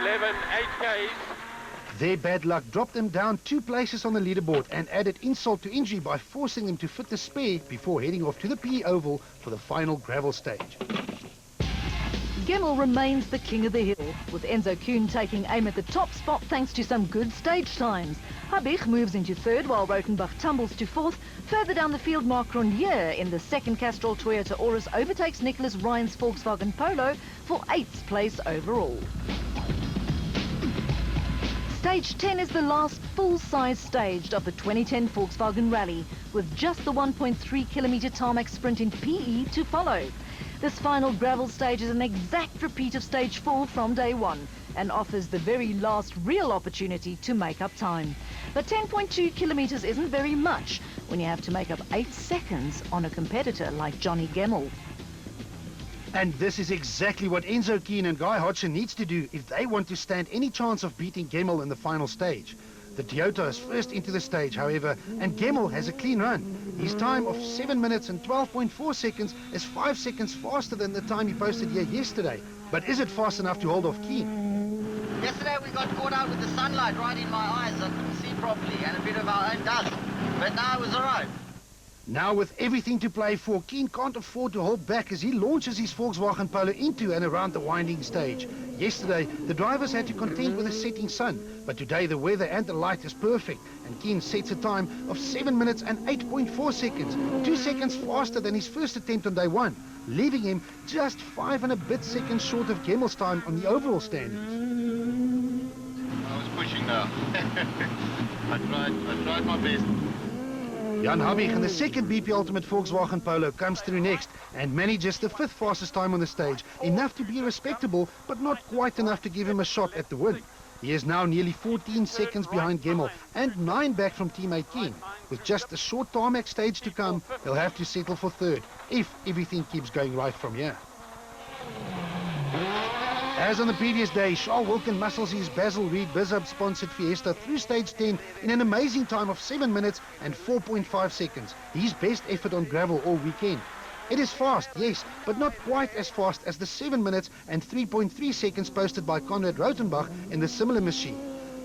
11, 8 Ks. Their bad luck dropped them down 2 places on the leaderboard and added insult to injury by forcing them to fit the spare before heading off to the P Oval for the final gravel stage. Gemmel remains the king of the hill, with Enzo Kuhn taking aim at the top spot thanks to some good stage times. Habig moves into third while Rotenbach tumbles to fourth. Further down the field, Mark Rondier in the second Castrol Toyota Auris overtakes Nicholas Ryan's Volkswagen Polo for 8th place overall. Stage 10 is the last full-size stage of the 2010 Volkswagen Rally, with just the 1.3 kilometre tarmac sprint in PE to follow. This final gravel stage is an exact repeat of stage 4 from day 1 and offers the very last real opportunity to make up time. But 10.2 kilometres isn't very much when you have to make up 8 seconds on a competitor like Johnny Gemmel. And this is exactly what Enzo Kuhn and Guy Hodgson needs to do if they want to stand any chance of beating Gemmel in the final stage. The Toyota is first into the stage, however, and Gemmel has a clean run. His time of 7 minutes and 12.4 seconds is 5 seconds faster than the time he posted here yesterday. But is it fast enough to hold off Kuhn? Yesterday we got caught out with the sunlight right in my eyes. I couldn't see properly and a bit of our own dust. But now it was all right. Now with everything to play for, Kuhn can't afford to hold back as he launches his Volkswagen Polo into and around the winding stage. Yesterday, the drivers had to contend with a setting sun, but today the weather and the light is perfect, and Kuhn sets a time of 7 minutes and 8.4 seconds, 2 seconds faster than his first attempt on day 1, leaving him just 5 and a bit seconds short of Gemmel's time on the overall standings. I was pushing now. I tried my best. Jan Habig in the second BP Ultimate Volkswagen Polo comes through next and manages the 5th fastest time on the stage, enough to be respectable, but not quite enough to give him a shot at the win. He is now nearly 14 seconds behind Gemmel and 9 back from teammate Kuhn. With just a short tarmac stage to come, he'll have to settle for third, if everything keeps going right from here. As on the previous day, Charles Wilkin muscles his Basil Reed Bizhub-sponsored Fiesta through stage 10 in an amazing time of 7 minutes and 4.5 seconds, his best effort on gravel all weekend. It is fast, yes, but not quite as fast as the 7 minutes and 3.3 seconds posted by Conrad Rotenbach in the similar machine.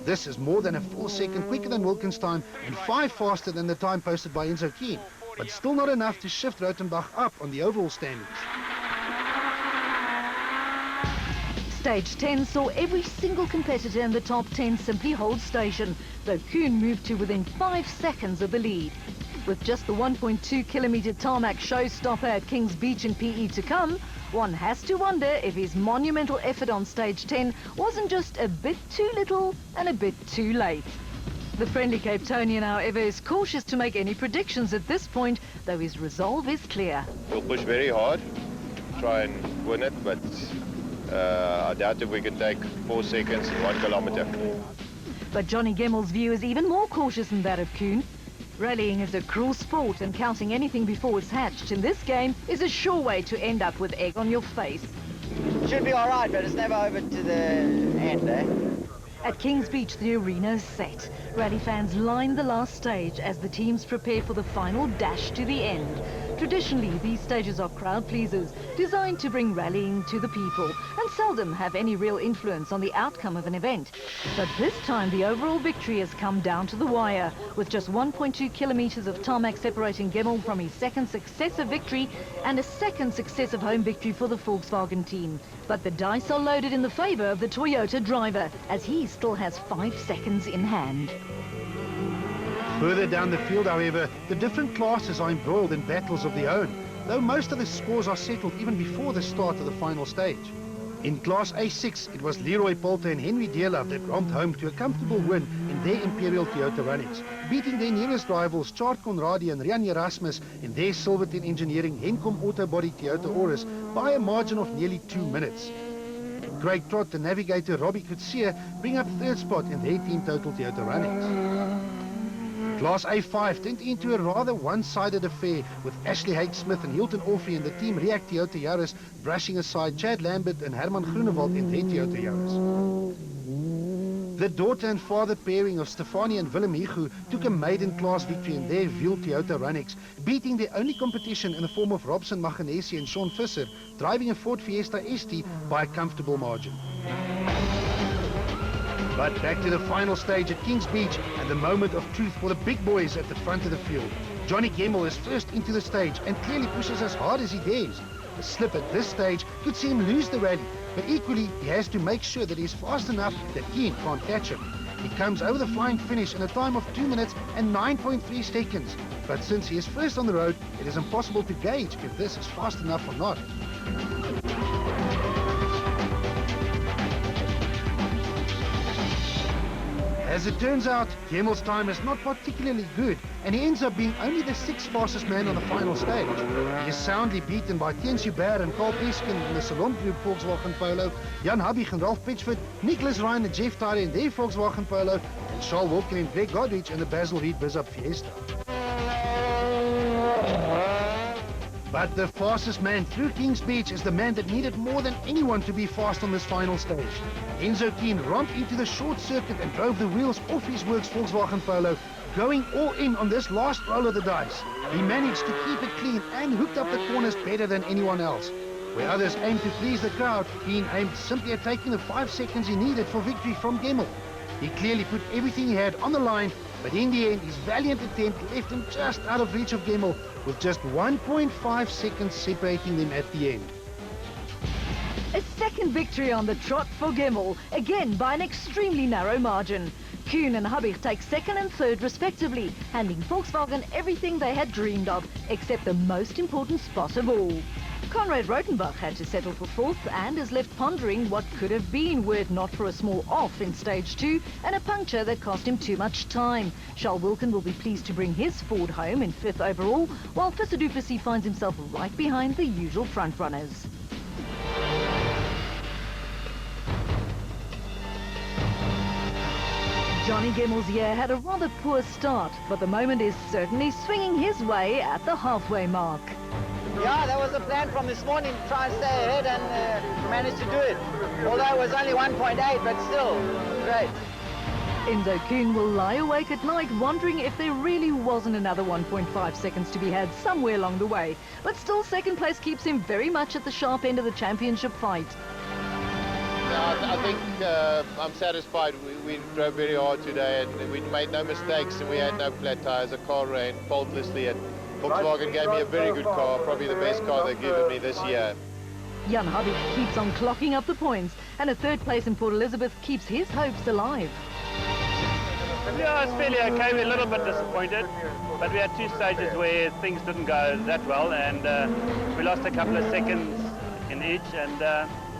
This is more than a full second quicker than Wilkin's time and 5 faster than the time posted by Enzo Kuhn, but still not enough to shift Rotenbach up on the overall standings. Stage 10 saw every single competitor in the top 10 simply hold station, though Kuhn moved to within 5 seconds of the lead. With just the 1.2-kilometre tarmac showstopper at Kings Beach in PE to come, one has to wonder if his monumental effort on Stage 10 wasn't just a bit too little and a bit too late. The friendly Cape Townian, however, is cautious to make any predictions at this point, though his resolve is clear. We'll push very hard, try and win it, but I doubt if we can take 4 seconds in 1 kilometre. But Johnny Gemmel's view is even more cautious than that of Kuhn. Rallying is a cruel sport, and counting anything before it's hatched in this game is a sure way to end up with egg on your face. Should be all right, but it's never over to the end, eh? At Kings Beach, the arena is set. Rally fans line the last stage as the teams prepare for the final dash to the end. Traditionally, these stages are crowd pleasers, designed to bring rallying to the people, and seldom have any real influence on the outcome of an event. But this time, the overall victory has come down to the wire, with just 1.2 kilometres of tarmac separating Gemmel from his second successive victory and a second successive home victory for the Volkswagen team. But the dice are loaded in the favour of the Toyota driver, as he still has 5 seconds in hand. Further down the field, however, the different classes are embroiled in battles of their own, though most of the scores are settled even before the start of the final stage. In Class A6, it was Leroy Poulter and Henry Deerlove that romped home to a comfortable win in their Imperial Toyota Runnings, beating their nearest rivals Chart Conradi and Rian Erasmus in their Silverton Engineering Hencom Auto Body Toyota Auris by a margin of nearly 2 minutes. Craig Trott and navigator Robbie Coetzee bring up third spot in their Team Total Toyota Runnings. Class A5 turned into a rather one-sided affair, with Ashley Hake-Smith and Hilton Orphy in the Team React Toyota Yaris brushing aside Chad Lambert and Herman Groenewald in their Toyota Yaris. The daughter and father pairing of Stefanie and Willem Higu took a maiden class victory in their Wiel Toyota Runnings, beating their only competition in the form of Robson Maganesi and Sean Visser, driving a Ford Fiesta ST by a comfortable margin. But back to the final stage at Kings Beach and the moment of truth for the big boys at the front of the field. Johnny Gemmel is first into the stage and clearly pushes as hard as he dares. A slip at this stage could see him lose the rally, but equally he has to make sure that he's fast enough that Keane can't catch him. He comes over the flying finish in a time of 2 minutes and 9.3 seconds. But since he is first on the road, it is impossible to gauge if this is fast enough or not. As it turns out, Gemmel's time is not particularly good, and he ends up being only the 6th fastest man on the final stage. He is soundly beaten by Tiens Hubert and Carl Peskin in the Salon Group Volkswagen Polo, Jan Habig and Ralph Pitchford, Nicholas Ryan and Jeff Tyler in their Volkswagen Polo, and Charles Walker and Greg Godrich in the Basil Reed Bizup Fiesta. But the fastest man through Kings Beach is the man that needed more than anyone to be fast on this final stage. Enzo Keane romped into the short circuit and drove the wheels off his works Volkswagen Polo, going all in on this last roll of the dice. He managed to keep it clean and hooked up the corners better than anyone else. Where others aimed to please the crowd, Keane aimed simply at taking the 5 seconds he needed for victory from Gemmel. He clearly put everything he had on the line, but in the end, his valiant attempt left him just out of reach of Gemmel, with just 1.5 seconds separating them at the end. A second victory on the trot for Gemmel, again by an extremely narrow margin. Kuhn and Habig take second and third respectively, handing Volkswagen everything they had dreamed of, except the most important spot of all. Conrad Rotenbach had to settle for fourth and is left pondering what could have been were it not for a small off in stage 2 and a puncture that cost him too much time. Charles Wilkin will be pleased to bring his Ford home in 5th overall, while Visser du Plessis finds himself right behind the usual front runners. Johnny Gemmel's year had a rather poor start, but the moment is certainly swinging his way at the halfway mark. Yeah, that was the plan from this morning, to try and stay ahead, and managed to do it. Although it was only 1.8, but still, great. Enzo Kuhn will lie awake at night wondering if there really wasn't another 1.5 seconds to be had somewhere along the way. But still, second place keeps him very much at the sharp end of the championship fight. I think I'm satisfied. We drove very hard today and we made no mistakes and we had no flat tires. The car ran faultlessly and Volkswagen gave me a very good car, probably the best car they've given me this year. Jan Habik keeps on clocking up the points, and a third place in Port Elizabeth keeps his hopes alive. Yeah, it's fairly okay. We're a little bit disappointed, but we had two stages where things didn't go that well, and we lost a couple of seconds in each. And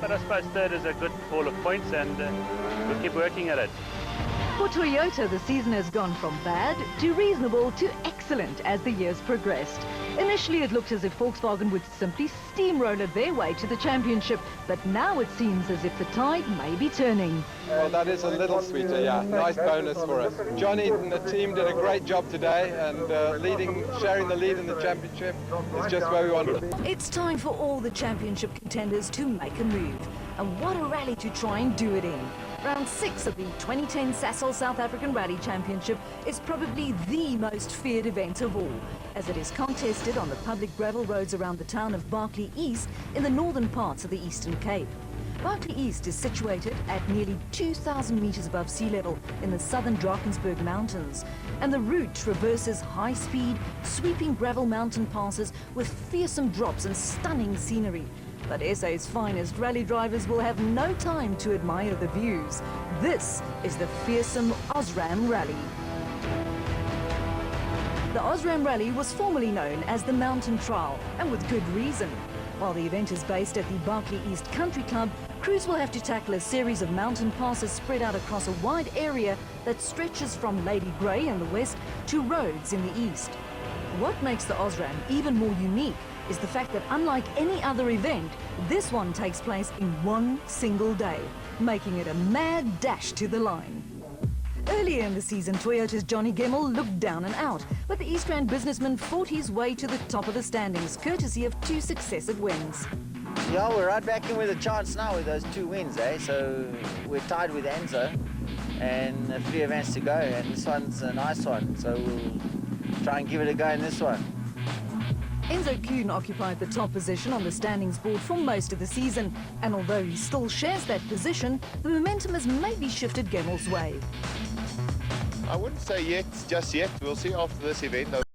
but I suppose third is a good haul of points, and we'll keep working at it. For Toyota, the season has gone from bad to reasonable to excellent as the years progressed. Initially, it looked as if Volkswagen would simply steamroller their way to the championship, but now it seems as if the tide may be turning. Well, that is a little sweeter, yeah. Nice bonus for us. Johnny and the team did a great job today, and sharing the lead in the championship is just where we want it. It's time for all the championship contenders to make a move. And what a rally to try and do it in. Round 6 of the 2010 Sasol South African Rally Championship is probably the most feared event of all, as it is contested on the public gravel roads around the town of Berkeley East in the northern parts of the Eastern Cape. Berkeley East is situated at nearly 2,000 meters above sea level in the southern Drakensberg Mountains, and the route traverses high-speed, sweeping gravel mountain passes with fearsome drops and stunning scenery. But SA's finest rally drivers will have no time to admire the views. This is the fearsome Osram Rally. The Osram Rally was formerly known as the Mountain Trial, and with good reason. While the event is based at the Berkeley East Country Club, crews will have to tackle a series of mountain passes spread out across a wide area that stretches from Lady Grey in the west to Rhodes in the east. What makes the Osram even more unique is the fact that unlike any other event, this one takes place in one single day, making it a mad dash to the line. Earlier in the season, Toyota's Johnny Gemmell looked down and out, but the East Rand businessman fought his way to the top of the standings, courtesy of 2 successive wins. Yeah, we're right back in with a chance now with those 2 wins, eh? So we're tied with Enzo, and 3 events to go, and this one's a nice one, so we'll try and give it a go in this one. Enzo Kuhn occupied the top position on the standings board for most of the season, and although he still shares that position, the momentum has maybe shifted Gemmell's way. I wouldn't say yet, just yet. We'll see after this event.